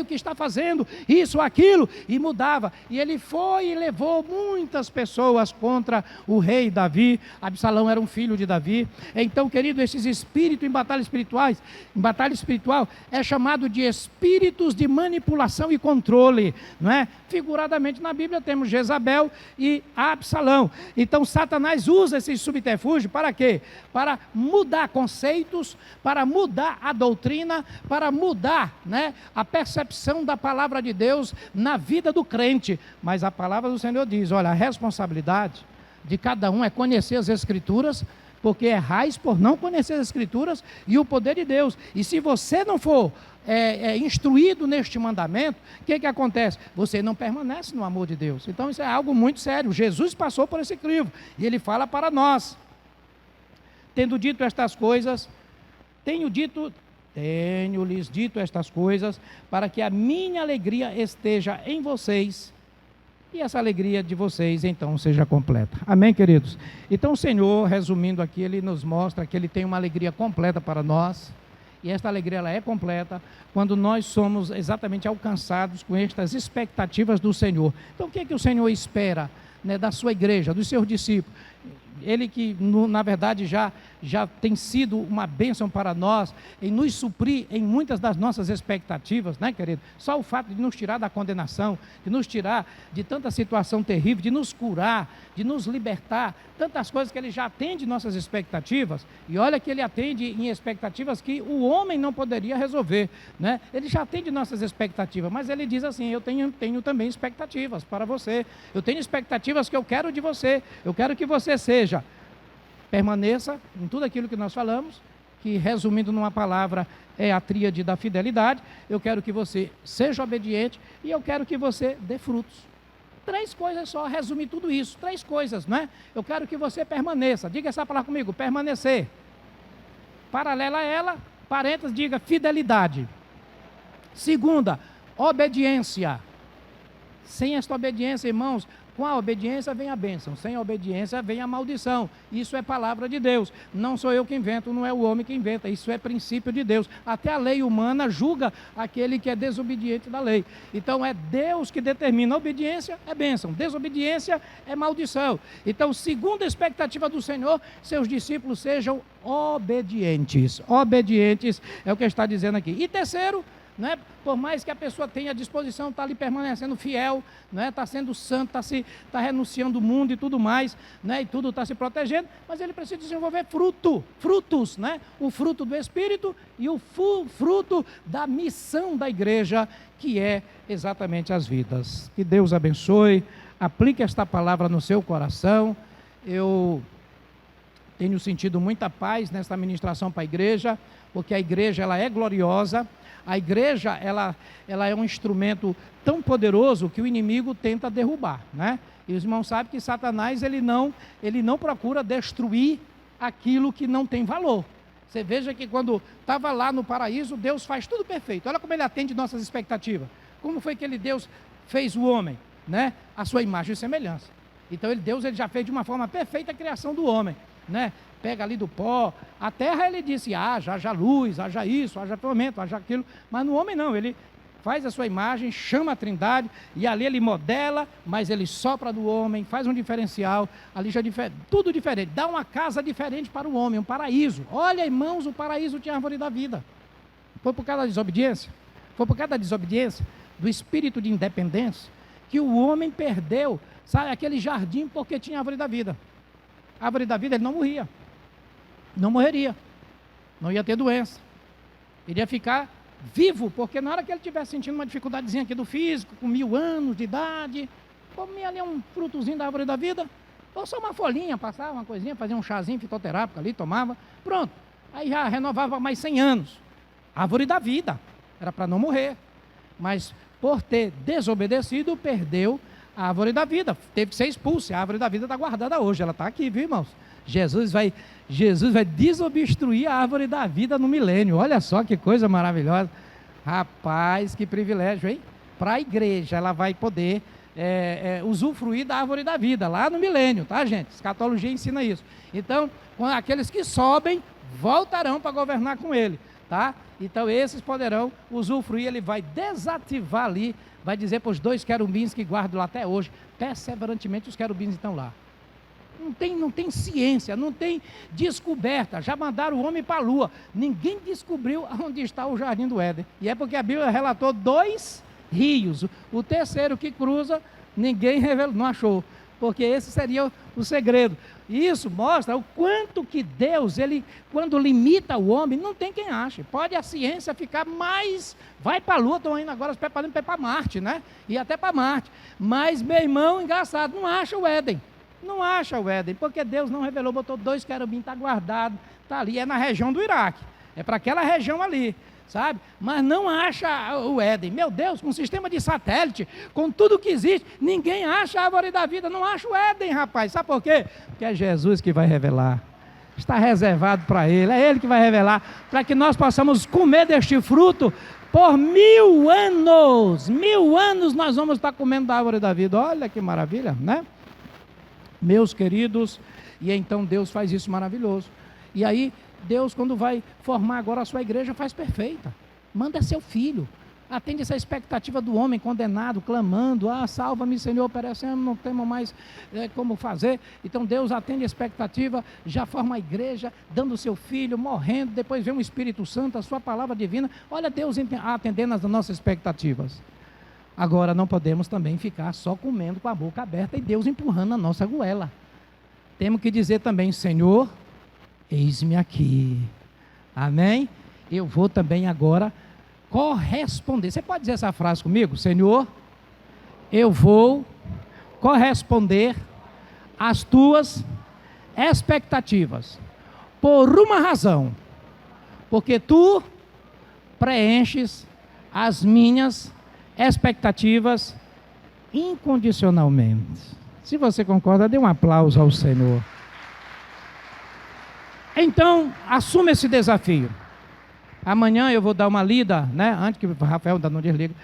o que está fazendo, isso, aquilo, e mudava. E ele foi e levou muitas pessoas contra o rei Davi. Absalão era um filho de Davi. Então, querido, esses espíritos em batalha espiritual, é chamado de espíritos de manipulação e controle, não é? Figuradamente na Bíblia temos Jezabel e Absalão. Então Satanás usa esse subterfúgio para quê? Para mudar conceitos, para mudar a doutrina, para mudar, né, a percepção da palavra de Deus na vida do crente. Mas a palavra do Senhor diz, olha, a responsabilidade de cada um é conhecer as Escrituras, porque errais por não conhecer as Escrituras e o poder de Deus. E se você não for instruído neste mandamento, o que acontece? Você não permanece no amor de Deus. Então isso é algo muito sério. Jesus passou por esse crivo e ele fala para nós: tendo dito estas coisas, tenho-lhes dito estas coisas, para que a minha alegria esteja em vocês, e essa alegria de vocês, então, seja completa. Amém, queridos? Então, o Senhor, resumindo aqui, Ele nos mostra que Ele tem uma alegria completa para nós, e esta alegria, ela é completa quando nós somos exatamente alcançados com estas expectativas do Senhor. Então, o que é que o Senhor espera, né, da sua igreja, dos seus discípulos? Ele que, na verdade, já tem sido uma bênção para nós, em nos suprir em muitas das nossas expectativas, né, querido? Só o fato de nos tirar da condenação, de nos tirar de tanta situação terrível, de nos curar, de nos libertar, tantas coisas que Ele já atende nossas expectativas. E olha que Ele atende em expectativas que o homem não poderia resolver, né? Ele já atende nossas expectativas, mas Ele diz assim: eu tenho também expectativas para você, eu tenho expectativas que eu quero de você, eu quero que você permaneça em tudo aquilo que nós falamos, que, resumindo numa palavra, é a tríade da fidelidade. Eu quero que você seja obediente e eu quero que você dê frutos. 3 coisas só, resumir tudo isso, 3 coisas, não é? Eu quero que você permaneça, diga essa palavra comigo, permanecer. Paralela a ela, parênteses, diga fidelidade. Segunda, obediência. Sem esta obediência, irmãos, com a obediência vem a bênção, sem a obediência vem a maldição. Isso é palavra de Deus, não sou eu que invento, não é o homem que inventa, isso é princípio de Deus. Até a lei humana julga aquele que é desobediente da lei. Então é Deus que determina: a obediência é bênção, desobediência é maldição. Então, segundo a expectativa do Senhor, seus discípulos sejam obedientes. Obedientes é o que está dizendo aqui. E terceiro, né, por mais que a pessoa tenha disposição, está ali permanecendo fiel, né, está sendo santo, está renunciando o mundo e tudo mais, né, e tudo está se protegendo, mas ele precisa desenvolver frutos, né, o fruto do Espírito e o fruto da missão da igreja, que é exatamente as vidas. Que Deus abençoe, aplique esta palavra no seu coração. Eu tenho sentido muita paz nesta ministração para a igreja, porque a igreja, ela é gloriosa. A igreja, ela é um instrumento tão poderoso que o inimigo tenta derrubar, né? E os irmãos sabem que Satanás, ele não procura destruir aquilo que não tem valor. Você veja que quando estava lá no paraíso, Deus faz tudo perfeito. Olha como Ele atende nossas expectativas. Como foi que Deus fez o homem, né? A sua imagem e semelhança. Então Deus já fez de uma forma perfeita a criação do homem, né? Pega ali do pó, a terra Ele disse: haja luz, haja isso, haja tormento, haja aquilo, mas no homem não, Ele faz a sua imagem, chama a Trindade, e ali ele modela, mas ele sopra do homem, faz um diferencial, ali já tudo diferente, dá uma casa diferente para o homem, um paraíso. Olha, irmãos, o paraíso tinha a árvore da vida. Foi por causa da desobediência? Foi por causa da desobediência, do espírito de independência, que o homem perdeu, sabe, aquele jardim porque tinha a árvore da vida. A árvore da vida, ele não morria, não morreria, não ia ter doença, ele ia ficar vivo, porque na hora que ele estivesse sentindo uma dificuldadezinha aqui do físico, com 1000 anos de idade, comia ali um frutozinho da árvore da vida, ou só uma folhinha, passava uma coisinha, fazia um chazinho fitoterápico ali, tomava, pronto, aí já renovava mais 100 anos. Árvore da vida, era para não morrer, mas por ter desobedecido, perdeu a árvore da vida, teve que ser expulso. A árvore da vida está guardada hoje, ela está aqui, viu, irmãos? Jesus vai desobstruir a árvore da vida no milênio. Olha só que coisa maravilhosa. Rapaz, que privilégio, hein? Para a igreja, ela vai poder usufruir da árvore da vida, lá no milênio, tá, gente? Escatologia ensina isso. Então, aqueles que sobem, voltarão para governar com ele, tá? Então, esses poderão usufruir, ele vai desativar ali, vai dizer para os 2 querubins que guardam lá até hoje, perseverantemente os querubins estão lá. Não tem ciência, não tem descoberta. Já mandaram o homem para a lua. Ninguém descobriu onde está o jardim do Éden. E é porque a Bíblia relatou 2 rios. O terceiro que cruza, ninguém revelou, não achou. Porque esse seria o segredo. E isso mostra o quanto que Deus, ele, quando limita o homem, não tem quem ache. Pode a ciência ficar mais... Vai para a lua, estão indo agora, preparando para ir para Marte, né? E até para Marte. Mas, meu irmão, engraçado, não acha o Éden. Não acha o Éden, porque Deus não revelou, botou 2 querubins, está guardado, está ali, é na região do Iraque, é para aquela região ali, sabe? Mas não acha o Éden. Meu Deus, com um sistema de satélite, com tudo que existe, ninguém acha a árvore da vida, não acha o Éden, rapaz. Sabe por quê? Porque é Jesus que vai revelar, está reservado para Ele, é Ele que vai revelar, para que nós possamos comer deste fruto por 1000 anos. 1000 anos nós vamos estar comendo da árvore da vida. Olha que maravilha, né? Meus queridos, e então Deus faz isso maravilhoso. E aí, Deus, quando vai formar agora a sua igreja, faz perfeita. Manda seu filho, atende essa expectativa do homem condenado, clamando, salva-me, Senhor, perecemos, não temos mais como fazer. Então Deus atende a expectativa, já forma a igreja, dando o seu filho, morrendo, depois vem o Espírito Santo, a sua palavra divina. Olha Deus atendendo as nossas expectativas. Agora não podemos também ficar só comendo com a boca aberta e Deus empurrando a nossa goela. Temos que dizer também, Senhor, eis-me aqui. Amém? Eu vou também agora corresponder. Você pode dizer essa frase comigo? Senhor, eu vou corresponder às tuas expectativas. Por uma razão. Porque tu preenches as minhas expectativas incondicionalmente. Se você concorda, dê um aplauso ao Senhor. Então, assuma esse desafio. Amanhã eu vou dar uma lida, né? Antes que o Rafael ainda não desliga,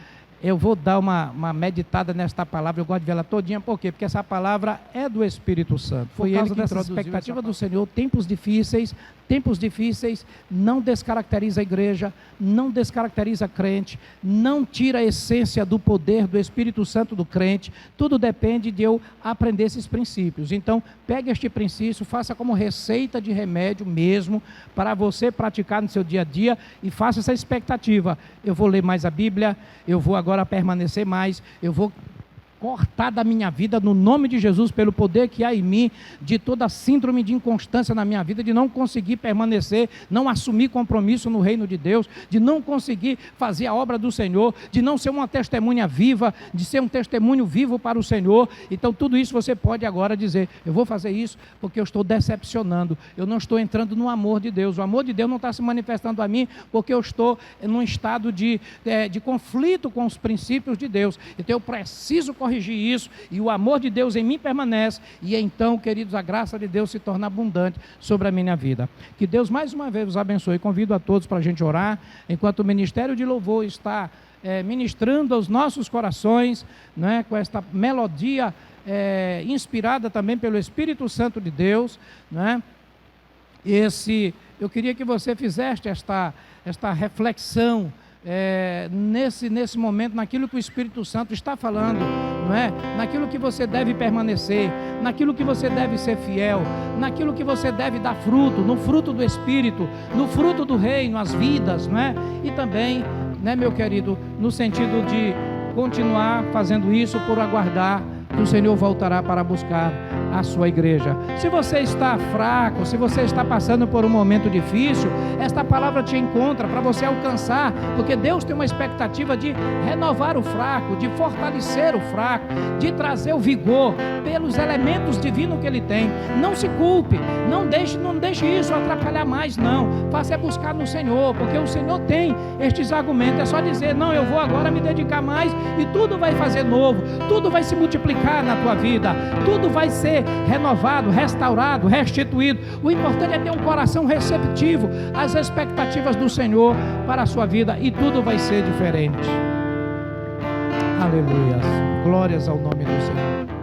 eu vou dar uma meditada nesta palavra. Eu gosto de ver ela todinha, por quê? Porque essa palavra é do Espírito Santo. Foi ele que introduziu essa expectativa do Senhor. Tempos difíceis não descaracteriza a igreja, não descaracteriza crente, não tira a essência do poder do Espírito Santo do crente. Tudo depende de eu aprender esses princípios. Então, pegue este princípio, faça como receita de remédio mesmo, para você praticar no seu dia a dia, e faça essa expectativa. Eu vou ler mais a Bíblia, eu vou agora permanecer mais, eu vou cortar da minha vida, no nome de Jesus, pelo poder que há em mim, de toda síndrome de inconstância na minha vida, de não conseguir permanecer, não assumir compromisso no reino de Deus, de não conseguir fazer a obra do Senhor, de não ser uma testemunha viva, de ser um testemunho vivo para o Senhor. Então tudo isso você pode agora dizer, eu vou fazer isso porque eu estou decepcionando, eu não estou entrando no amor de Deus, o amor de Deus não está se manifestando a mim, porque eu estou num estado de conflito com os princípios de Deus. Então eu preciso corrigir isso, e o amor de Deus em mim permanece, e então, queridos, a graça de Deus se torna abundante sobre a minha vida. Que Deus mais uma vez os abençoe. Convido a todos para a gente orar, enquanto o Ministério de Louvor está ministrando aos nossos corações, né, com esta melodia inspirada também pelo Espírito Santo de Deus, né? Eu queria que você fizesse esta reflexão nesse momento, naquilo que o Espírito Santo está falando, não é? Naquilo que você deve permanecer, naquilo que você deve ser fiel, naquilo que você deve dar fruto, no fruto do Espírito, no fruto do reino, as vidas, não é? E também, né, meu querido, no sentido de continuar fazendo isso por aguardar que o Senhor voltará para buscar a sua igreja. Se você está fraco, se você está passando por um momento difícil, esta palavra te encontra para você alcançar, porque Deus tem uma expectativa de renovar o fraco, de fortalecer o fraco, de trazer o vigor pelos elementos divinos que Ele tem. Não se culpe, não deixe isso atrapalhar mais, não. Faça buscar no Senhor, porque o Senhor tem estes argumentos. É só dizer: não, eu vou agora me dedicar mais e tudo vai fazer novo, tudo vai se multiplicar na tua vida, tudo vai ser renovado, restaurado, restituído. O importante é ter um coração receptivo às expectativas do Senhor para a sua vida, e tudo vai ser diferente. Aleluia. Glórias ao nome do Senhor.